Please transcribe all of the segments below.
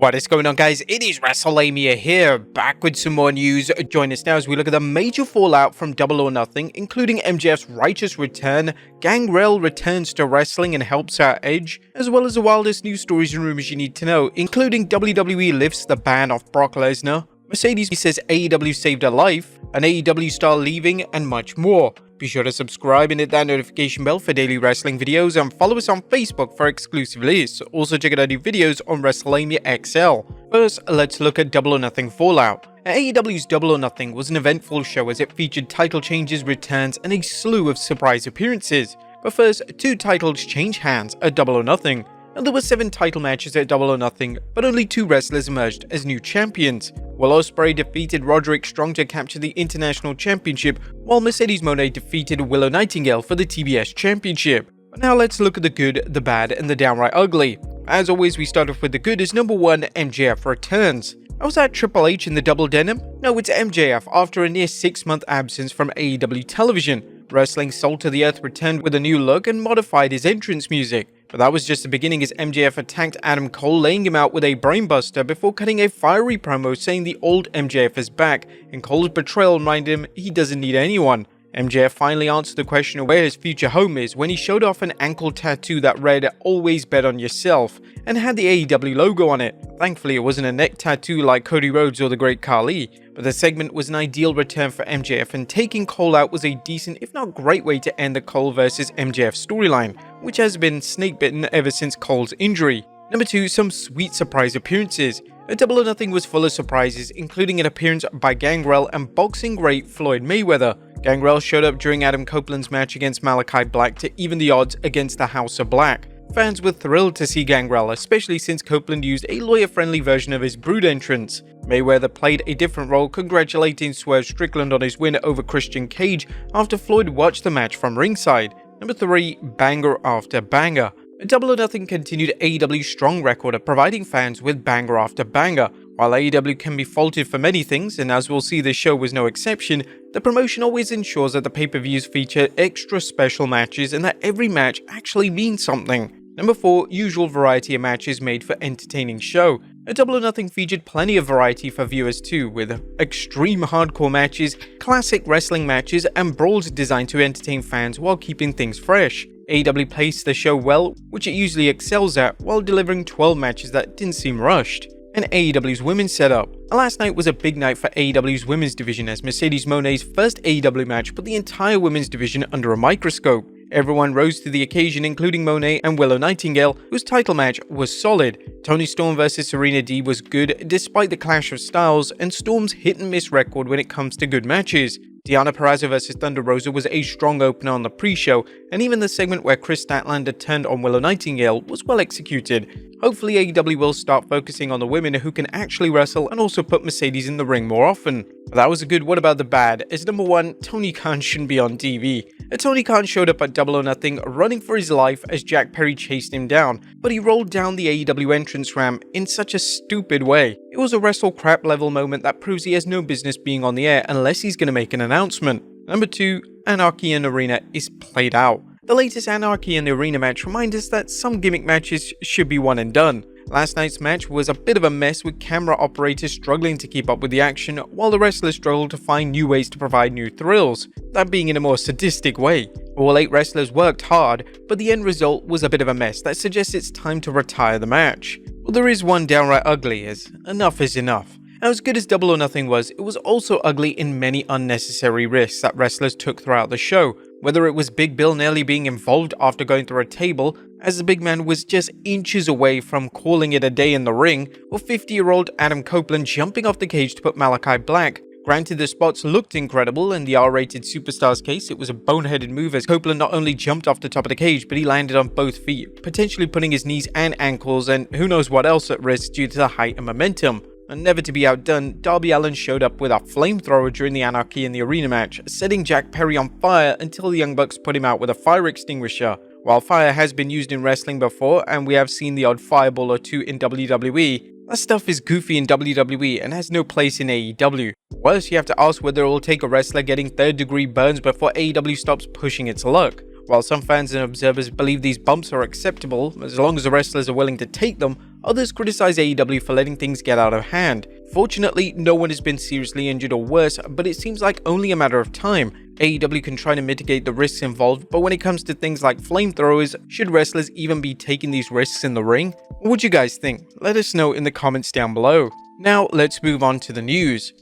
What is going on, guys? It is Wrestlelamia here, back with some more news. Join us now as we look at the major fallout from Double or Nothing, including MJF's righteous return, Gangrel returns to wrestling and helps out Edge, as well as the wildest news stories and rumors you need to know, including WWE lifts the ban off Brock Lesnar, Mercedes says AEW saved her life, an AEW star leaving, and much more. Be sure to subscribe and hit that notification bell for daily wrestling videos, and follow us on Facebook for exclusive lists. Also check out our new videos on Wrestlelamia XL. First, let's look at Double or Nothing fallout. AEW's Double or Nothing was an eventful show as it featured title changes, returns, and a slew of surprise appearances. But first, two titles change hands at Double or Nothing. And there were 7 title matches at Double or Nothing, but only 2 wrestlers emerged as new champions. Will Ospreay defeated Roderick Strong to capture the International Championship, while Mercedes Mone defeated Willow Nightingale for the TBS Championship. But now let's look at the good, the bad, and the downright ugly. As always, we start off with the good as number 1, MJF returns. Was that Triple H in the double denim? No, it's MJF after a near 6-month absence from AEW television. Wrestling Salt to the Earth returned with a new look and modified his entrance music. But that was just the beginning as MJF attacked Adam Cole, laying him out with a brainbuster before cutting a fiery promo saying the old MJF is back, and Cole's betrayal reminded him he doesn't need anyone. MJF finally answered the question of where his future home is when he showed off an ankle tattoo that read "Always bet on yourself" and had the AEW logo on it. Thankfully, it wasn't a neck tattoo like Cody Rhodes or the Great Khali, but the segment was an ideal return for MJF, and taking Cole out was a decent, if not great, way to end the Cole vs MJF storyline, which has been snake-bitten ever since Cole's injury. Number 2, some sweet surprise appearances. A Double or Nothing was full of surprises, including an appearance by Gangrel and boxing great Floyd Mayweather. Gangrel showed up during Adam Copeland's match against Malachi Black to even the odds against the House of Black. Fans were thrilled to see Gangrel, especially since Copeland used a lawyer-friendly version of his Brood entrance. Mayweather played a different role, congratulating Swerve Strickland on his win over Christian Cage after Floyd watched the match from ringside. Number 3, banger after banger. Double or Nothing continued AEW's strong record of providing fans with banger after banger. While AEW can be faulted for many things, and as we'll see this show was no exception, the promotion always ensures that the pay-per-views feature extra special matches and that every match actually means something. Number 4, usual variety of matches made for entertaining show. A Double or Nothing featured plenty of variety for viewers too, with extreme hardcore matches, classic wrestling matches, and brawls designed to entertain fans while keeping things fresh. AEW paced the show well, which it usually excels at, while delivering 12 matches that didn't seem rushed. And AEW's women's setup. Last night was a big night for AEW's women's division as Mercedes Mone's first AEW match put the entire women's division under a microscope. Everyone rose to the occasion, including Mone and Willow Nightingale, whose title match was solid. Toni Storm vs Serena Deeb was good despite the clash of styles, and Storm's hit-and-miss record when it comes to good matches. Deonna Purrazzo vs Thunder Rosa was a strong opener on the pre-show, and even the segment where Chris Statlander turned on Willow Nightingale was well executed. Hopefully AEW will start focusing on the women who can actually wrestle and also put Mercedes in the ring more often. But that was a good. What about the bad? As number 1, Tony Khan shouldn't be on TV. Tony Khan showed up at Double or Nothing running for his life as Jack Perry chased him down, but he rolled down the AEW entrance ramp in such a stupid way. It was a wrestle crap level moment that proves he has no business being on the air unless he's going to make an announcement. Number 2, Anarchy in Arena is played out. The latest Anarchy in the Arena match reminds us that some gimmick matches should be one and done. Last night's match was a bit of a mess, with camera operators struggling to keep up with the action while the wrestlers struggled to find new ways to provide new thrills, that being in a more sadistic way. All 8 wrestlers worked hard, but the end result was a bit of a mess that suggests it's time to retire the match. Well, there is one downright ugly, as enough is enough. As good as Double or Nothing was, it was also ugly in many unnecessary risks that wrestlers took throughout the show. Whether it was Big Bill nearly being involved after going through a table, as the big man was just inches away from calling it a day in the ring, or 50-year-old Adam Copeland jumping off the cage to put Malachi Black. Granted, the spots looked incredible. In the R-rated Superstars case, it was a boneheaded move as Copeland not only jumped off the top of the cage, but he landed on both feet, potentially putting his knees and ankles and who knows what else at risk due to the height and momentum. And never to be outdone, Darby Allin showed up with a flamethrower during the Anarchy in the Arena match, setting Jack Perry on fire until the Young Bucks put him out with a fire extinguisher. While fire has been used in wrestling before, and we have seen the odd fireball or two in WWE, that stuff is goofy in WWE and has no place in AEW. Worse, you have to ask whether it will take a wrestler getting third-degree burns before AEW stops pushing its luck. While some fans and observers believe these bumps are acceptable as long as the wrestlers are willing to take them, others criticize AEW for letting things get out of hand. Fortunately, no one has been seriously injured or worse, but it seems like only a matter of time. AEW can try to mitigate the risks involved, but when it comes to things like flamethrowers, should wrestlers even be taking these risks in the ring? What would you guys think? Let us know in the comments down below. Now, let's move on to the news.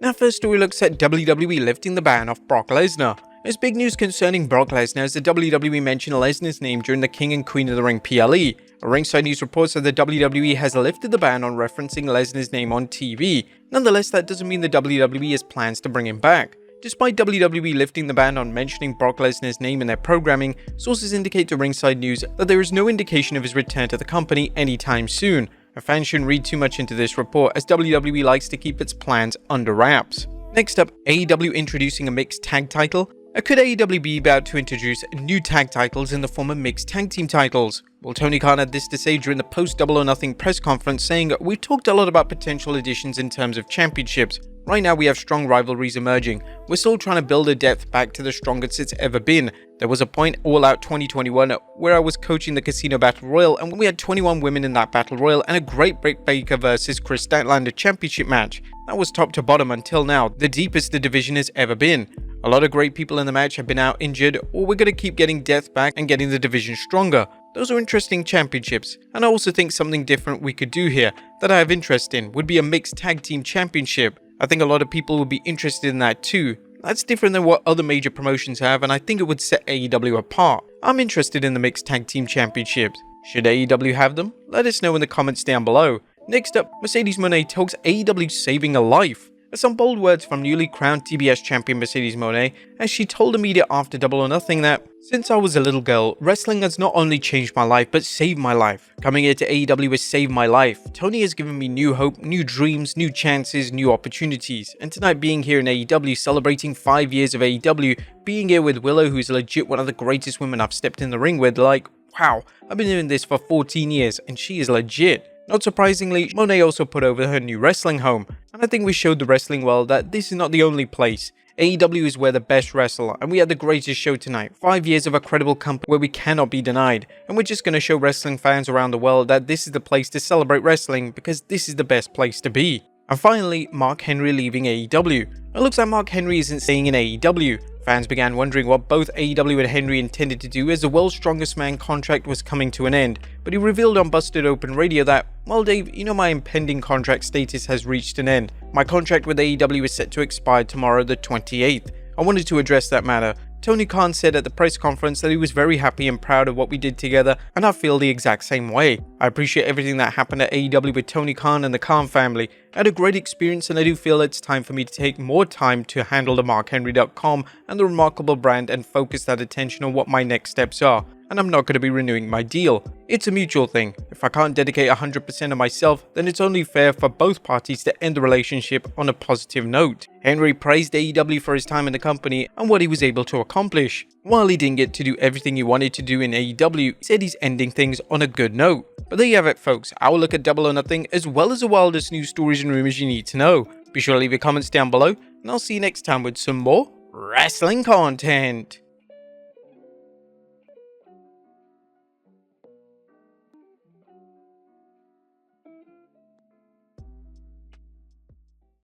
Now, first story looks at WWE lifting the ban off Brock Lesnar. There's big news concerning Brock Lesnar as the WWE mentioned Lesnar's name during the King and Queen of the Ring PLE. Ringside News reports that the WWE has lifted the ban on referencing Lesnar's name on TV. Nonetheless, that doesn't mean the WWE has plans to bring him back. Despite WWE lifting the ban on mentioning Brock Lesnar's name in their programming, sources indicate to Ringside News that there is no indication of his return to the company anytime soon. A fan shouldn't read too much into this report as WWE likes to keep its plans under wraps. Next up, AEW introducing a mixed tag title. Could AEW be about to introduce new tag titles in the form of mixed tag team titles? Well, Tony Khan had this to say during the post-Double or Nothing press conference, saying, "We've talked a lot about potential additions in terms of championships. Right now we have strong rivalries emerging. We're still trying to build a depth back to the strongest it's ever been. There was a point All Out 2021 where I was coaching the Casino Battle Royal and we had 21 women in that Battle Royal and a great Britt Baker versus Chris Statlander championship match. That was top to bottom until now, the deepest the division has ever been. A lot of great people in the match have been out injured, or we're going to keep getting depth back and getting the division stronger. Those are interesting championships, and I also think something different we could do here that I have interest in would be a mixed tag team championship. I think a lot of people would be interested in that too. That's different than what other major promotions have, and I think it would set AEW apart. I'm interested in the mixed tag team championships. Should AEW have them? Let us know in the comments down below. Next up, Mercedes Mone talks AEW saving a life. Some bold words from newly crowned TBS champion Mercedes Mone as she told the media after Double or Nothing that, "Since I was a little girl, wrestling has not only changed my life but saved my life. Coming here to AEW has saved my life. Tony has given me new hope, new dreams, new chances, new opportunities. And tonight being here in AEW celebrating 5 years of AEW, being here with Willow, who's legit one of the greatest women I've stepped in the ring with, like, wow, I've been doing this for 14 years and she is legit." Not surprisingly, Mone also put over her new wrestling home, and I think we showed the wrestling world that this is not the only place. AEW is where the best wrestle, and we had the greatest show tonight. 5 years of a credible company where we cannot be denied, and we're just going to show wrestling fans around the world that this is the place to celebrate wrestling because this is the best place to be. And finally, Mark Henry leaving AEW. It looks like Mark Henry isn't staying in AEW. Fans began wondering what both AEW and Henry intended to do as the World's Strongest Man contract was coming to an end, but he revealed on Busted Open Radio that, "Well Dave, you know my impending contract status has reached an end. My contract with AEW is set to expire tomorrow the 28th. I wanted to address that matter." Tony Khan said at the press conference that he was very happy and proud of what we did together, and I feel the exact same way. I appreciate everything that happened at AEW with Tony Khan and the Khan family. I had a great experience and I do feel it's time for me to take more time to handle the MarkHenry.com and the remarkable brand and focus that attention on what my next steps are. And I'm not going to be renewing my deal. It's a mutual thing. If I can't dedicate 100% of myself, then it's only fair for both parties to end the relationship on a positive note. Henry praised AEW for his time in the company and what he was able to accomplish. While he didn't get to do everything he wanted to do in AEW, he said he's ending things on a good note. But there you have it folks, our look at Double or Nothing as well as the wildest news stories and rumors you need to know. Be sure to leave your comments down below and I'll see you next time with some more wrestling content.